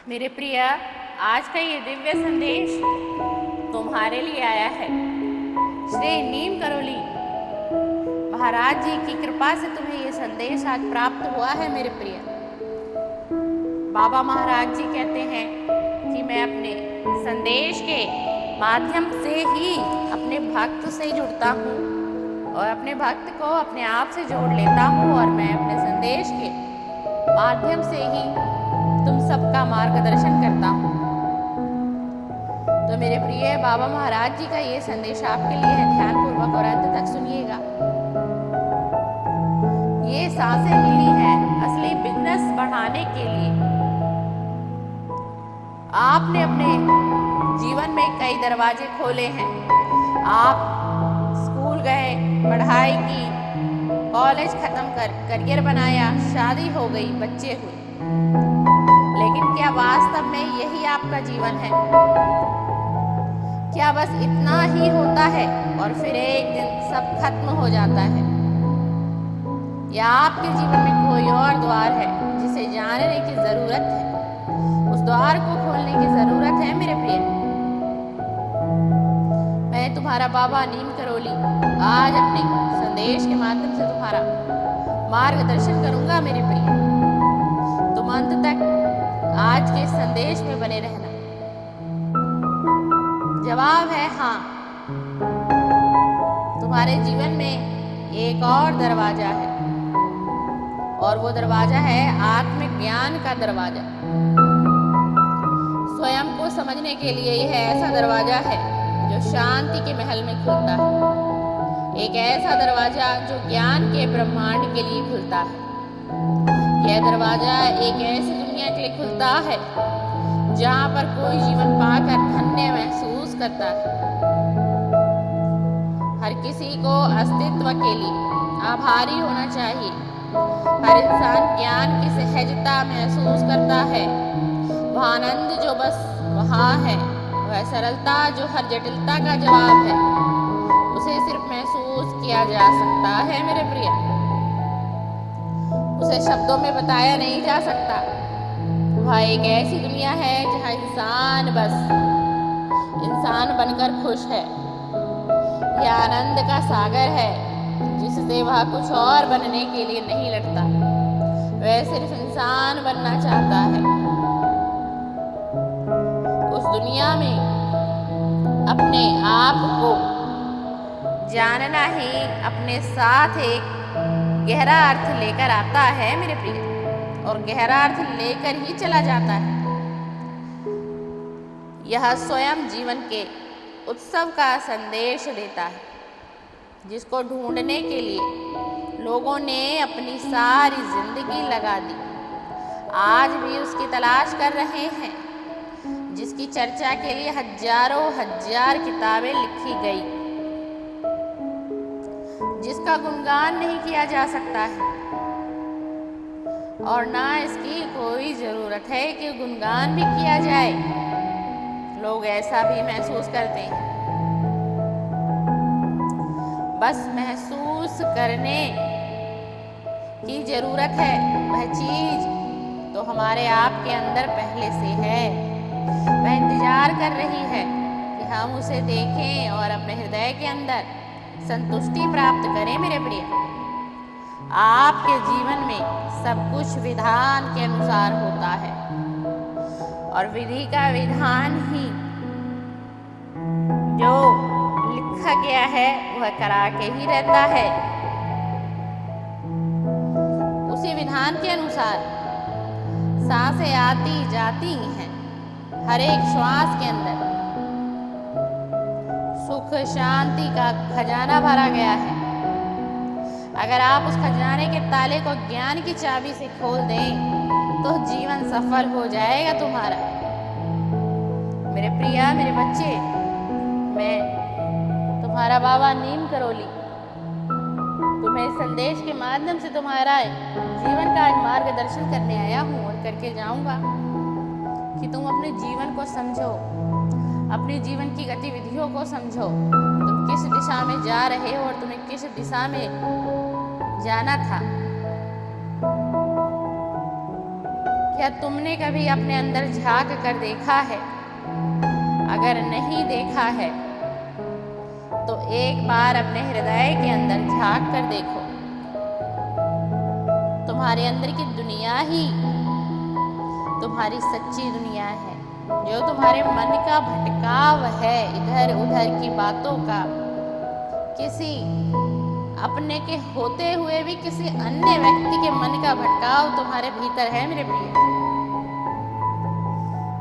मेरे प्रिय, आज का ये दिव्य संदेश तुम्हारे लिए आया है। श्री नीम करोली महाराज जी की कृपा से तुम्हें ये संदेश आज प्राप्त हुआ है। मेरे प्रिय, बाबा महाराज जी कहते हैं कि मैं अपने संदेश के माध्यम से ही अपने भक्त से जुड़ता हूँ और अपने भक्त को अपने आप से जोड़ लेता हूँ, और मैं अपने संदेश के माध्यम से ही तुम सबका मार्गदर्शन करता हूँ। तो मेरे प्रिय, बाबा महाराज जी का ये संदेश आपके लिए है। ध्यानपूर्वक और अंत तक सुनिएगा। ये सांसें मिली हैं असली बिजनेस बढ़ाने के लिए। आपने अपने जीवन में कई दरवाजे खोले हैं। आप स्कूल गए, पढ़ाई की, कॉलेज खत्म कर करियर बनाया, शादी हो गई, बच्चे हुए, लेकिन क्या वास्तव में यही आपका जीवन है? क्या बस इतना ही होता है और फिर एक दिन सब खत्म हो जाता है? या आपके जीवन में कोई और द्वार है जिसे जानने की जरूरत है? उस द्वार को खोलने की जरूरत है। मेरे प्रिय, मैं तुम्हारा बाबा नीम करोली आज अपने संदेश के माध्यम से तुम्हारा मार्गदर्शन करूंगा। मेरे प्रिय, तुम अंत तक आज के संदेश में बने रहना। जवाब है हाँ। तुम्हारे जीवन में एक और दरवाजा है, और वो दरवाजा है आत्मिक ज्ञान का दरवाजा। स्वयं को समझने के लिए यह ऐसा दरवाजा है जो शांति के महल में खुलता है। एक ऐसा दरवाजा जो ज्ञान के ब्रह्मांड के लिए खुलता है। यह दरवाजा एक ऐसी दुनिया के लिए खुलता है जहाँ पर कोई जीवन पाकर धन्य महसूस करता है। हर किसी को अस्तित्व के लिए आभारी होना चाहिए। हर इंसान ज्ञान की सहजता महसूस करता है। वह आनंद जो बस वहाँ है, वह सरलता जो हर जटिलता का जवाब है, उसे सिर्फ महसूस किया जा सकता है। मेरे प्रिय, उसे शब्दों में बताया नहीं जा सकता। वह एक ऐसी दुनिया है जहाँ इंसान बस इंसान बनकर खुश है। यह आनंद का सागर है जिससे वह कुछ और बनने के लिए नहीं लड़ता। वह सिर्फ इंसान बनना चाहता है। उस दुनिया में अपने आप को जानना ही अपने साथ एक गहरा अर्थ लेकर आता है। मेरे प्रिय, और गहरा अर्थ लेकर ही चला जाता है। यह स्वयं जीवन के उत्सव का संदेश देता है, जिसको ढूंढने के लिए लोगों ने अपनी सारी जिंदगी लगा दी। आज भी उसकी तलाश कर रहे हैं, जिसकी चर्चा के लिए हजारों हजार किताबें लिखी गई, जिसका गुणगान नहीं किया जा सकता है, और ना इसकी कोई जरूरत है कि गुणगान भी किया जाए। लोग ऐसा भी महसूस करते हैं। बस महसूस करने की जरूरत है। वह चीज तो हमारे आप के अंदर पहले से है। वह इंतजार कर रही है कि हम उसे देखें और अपने हृदय के अंदर संतुष्टि प्राप्त करें। मेरे प्रिय, आपके जीवन में सब कुछ विधान के अनुसार होता है, और विधि का विधान ही जो लिखा गया है वह करा के ही रहता है। उसी विधान के अनुसार सांसें आती जाती हैं। हर एक श्वास के अंदर सुख शांति का खजाना भरा गया है। अगर आप उस खजाने के ताले को ज्ञान की चाबी से खोल दें तो जीवन सफल हो जाएगा तुम्हारा। मेरे प्रिय, मेरे बच्चे, मैं तुम्हारा बाबा नीम करोली तुम्हें संदेश के माध्यम से तुम्हारा जीवन का आज मार्गदर्शन करने आया हूँ, और करके जाऊंगा कि तुम अपने जीवन को समझो, अपने जीवन की गतिविधियों को समझो। तुम किस दिशा में जा रहे हो और तुम्हें किस दिशा में जाना था। क्या तुमने कभी अपने अंदर झांक कर देखा है? अगर नहीं देखा है तो एक बार अपने हृदय के अंदर झांक कर देखो। तुम्हारे अंदर की दुनिया ही तुम्हारी सच्ची दुनिया है। जो तुम्हारे मन का भटकाव है इधर उधर की बातों का, किसी अपने के होते हुए भी किसी अन्य व्यक्ति के मन का भटकाव तुम्हारे भीतर है मेरे प्रिय।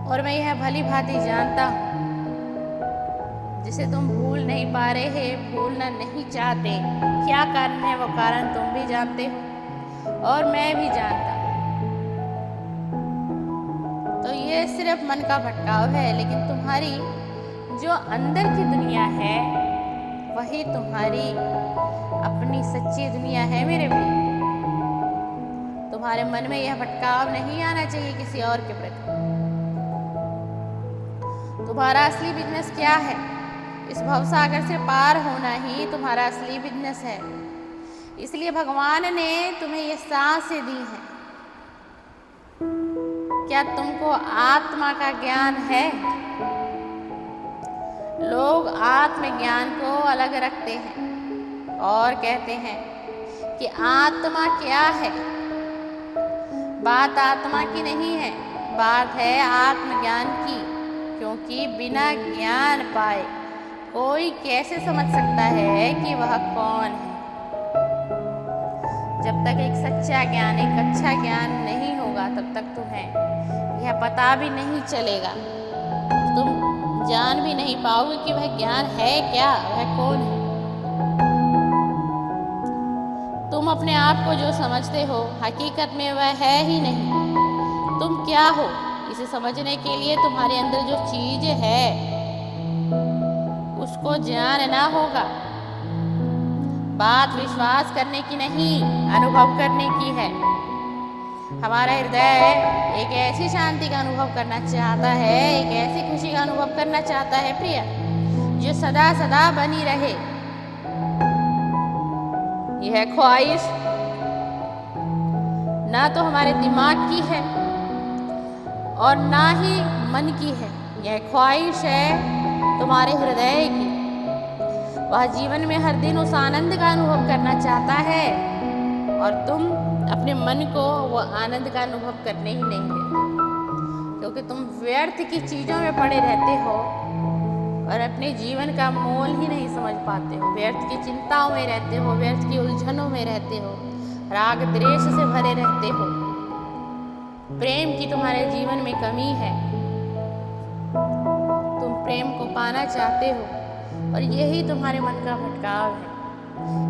और मैं यह भली भांति जानता हूं, जिसे तुम भूल नहीं पा रहे, भूलना नहीं चाहते, क्या कारण है वो कारण तुम भी जानते हो और मैं भी जानता हूं। तो ये सिर्फ मन का भटकाव है, लेकिन तुम्हारी जो अंदर की दुनिया है वही तुम्हारी अपनी सच्ची दुनिया है मेरे प्रिय। तुम्हारे मन में यह भटकाव नहीं आना चाहिए किसी और के प्रति। तुम्हारा असली बिजनेस क्या है? इस भवसागर से पार होना ही तुम्हारा असली बिजनेस है। इसलिए भगवान ने तुम्हें ये सांसें दी हैं। क्या तुमको आत्मा का ज्ञान है? लोग आत्मज्ञान को अलग रखते हैं और कहते हैं कि आत्मा क्या है। बात आत्मा की नहीं है, बात है आत्मज्ञान की। क्योंकि बिना ज्ञान पाए कोई कैसे समझ सकता है कि वह कौन है। जब तक एक सच्चा ज्ञान, एक अच्छा ज्ञान नहीं होगा, तब तक तुम्हें यह पता भी नहीं चलेगा, तुम जान भी नहीं पाओगे कि वह ज्ञान है क्या, वह कौन है। तुम अपने आप को जो समझते हो हकीकत में वह है ही नहीं। तुम क्या हो इसे समझने के लिए तुम्हारे अंदर जो चीज है उसको जानना होगा। बात विश्वास करने की नहीं, अनुभव करने की है। हमारा हृदय एक ऐसी शांति का अनुभव करना चाहता है, एक ऐसी खुशी का अनुभव करना चाहता है प्रिय, जो सदा सदा बनी रहे। यह ख्वाहिश ना तो हमारे दिमाग की है और ना ही मन की है। यह ख्वाहिश है तुम्हारे हृदय की। वह जीवन में हर दिन उस आनंद का अनुभव करना चाहता है और तुम अपने मन को वो आनंद का अनुभव करने ही नहीं देते, क्योंकि तुम व्यर्थ की चीज़ों में पड़े रहते हो और अपने जीवन का मोल ही नहीं समझ पाते हो। व्यर्थ की चिंताओं में रहते हो, व्यर्थ की उलझनों में रहते हो, राग द्वेष से भरे रहते हो। प्रेम की तुम्हारे जीवन में कमी है। तुम प्रेम को पाना चाहते हो और यही तुम्हारे मन का भटकाव है।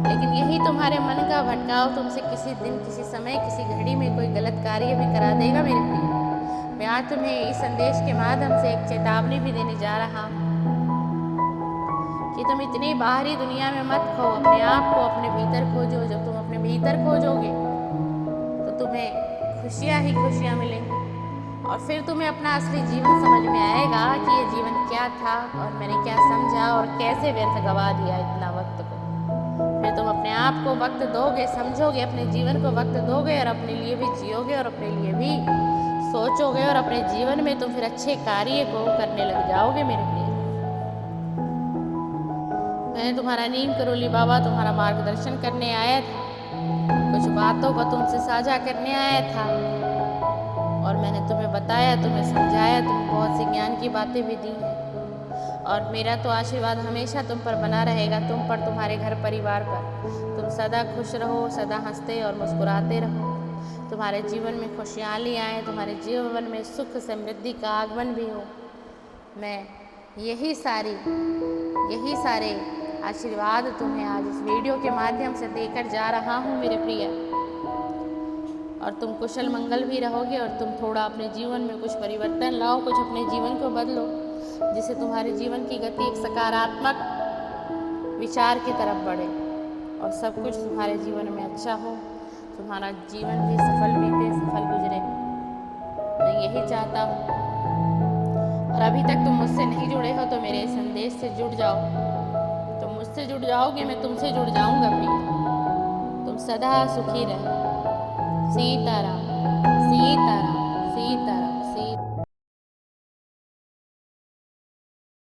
लेकिन यही तुम्हारे मन का भटकाव तुमसे किसी दिन, किसी समय, किसी घड़ी में कोई गलत कार्य भी करा देगा मेरे प्रिय। मैं आज तुम्हें इस संदेश के माध्यम से एक चेतावनी भी देने जा रहा हूँ कि तुम इतनी बाहरी दुनिया में मत खो, अपने आप को अपने भीतर खोजो। जब तुम अपने भीतर खोजोगे तो तुम्हें खुशियाँ ही खुशियाँ मिलेंगी और फिर तुम्हें अपना असली जीवन समझ में आएगा कि ये जीवन क्या था और मैंने क्या समझा और कैसे व्यर्थ गवा दिया इतना वक्त को। फिर तुम अपने आप को वक्त दोगे, समझोगे, अपने जीवन को वक्त दोगे और अपने लिए भी जियोगे और अपने लिए भी सोचोगे और अपने जीवन में तुम फिर अच्छे कार्य को करने लग जाओगे मेरे प्रिय। मैं तुम्हारा नीम करोली बाबा तुम्हारा मार्गदर्शन करने आया था, कुछ बातों को तुमसे साझा करने आया था और मैंने तुम्हें बताया, तुम्हें समझाया, तुम्हें बहुत सी ज्ञान की बातें भी दी हैं। और मेरा तो आशीर्वाद हमेशा तुम पर बना रहेगा, तुम पर, तुम्हारे घर परिवार पर। तुम सदा खुश रहो, सदा हंसते और मुस्कुराते रहो। तुम्हारे जीवन में खुशहाली आए, तुम्हारे जीवन में सुख समृद्धि का आगमन भी हो। मैं यही सारे आशीर्वाद तुम्हें आज इस वीडियो के माध्यम से देकर जा रहा हूँ मेरे प्रिय। और तुम कुशल मंगल भी रहोगे और तुम थोड़ा अपने जीवन में कुछ परिवर्तन लाओ, कुछ अपने जीवन को बदलो, जिससे तुम्हारे जीवन की गति एक सकारात्मक विचार की तरफ बढ़े और सब कुछ तुम्हारे जीवन में अच्छा हो, तुम्हारा जीवन भी सफल बीते, सफल गुजरे। मैं यही चाहता हूँ। और अभी तक तुम मुझसे नहीं जुड़े हो तो मेरे संदेश से जुड़ जाओ। तुम मुझसे जुड़ जाओगे, मैं तुमसे जुड़ जाऊँगा प्रिय। तुम सदा सुखी रहो। सीताराम, सीताराम, सीताराम। की तरह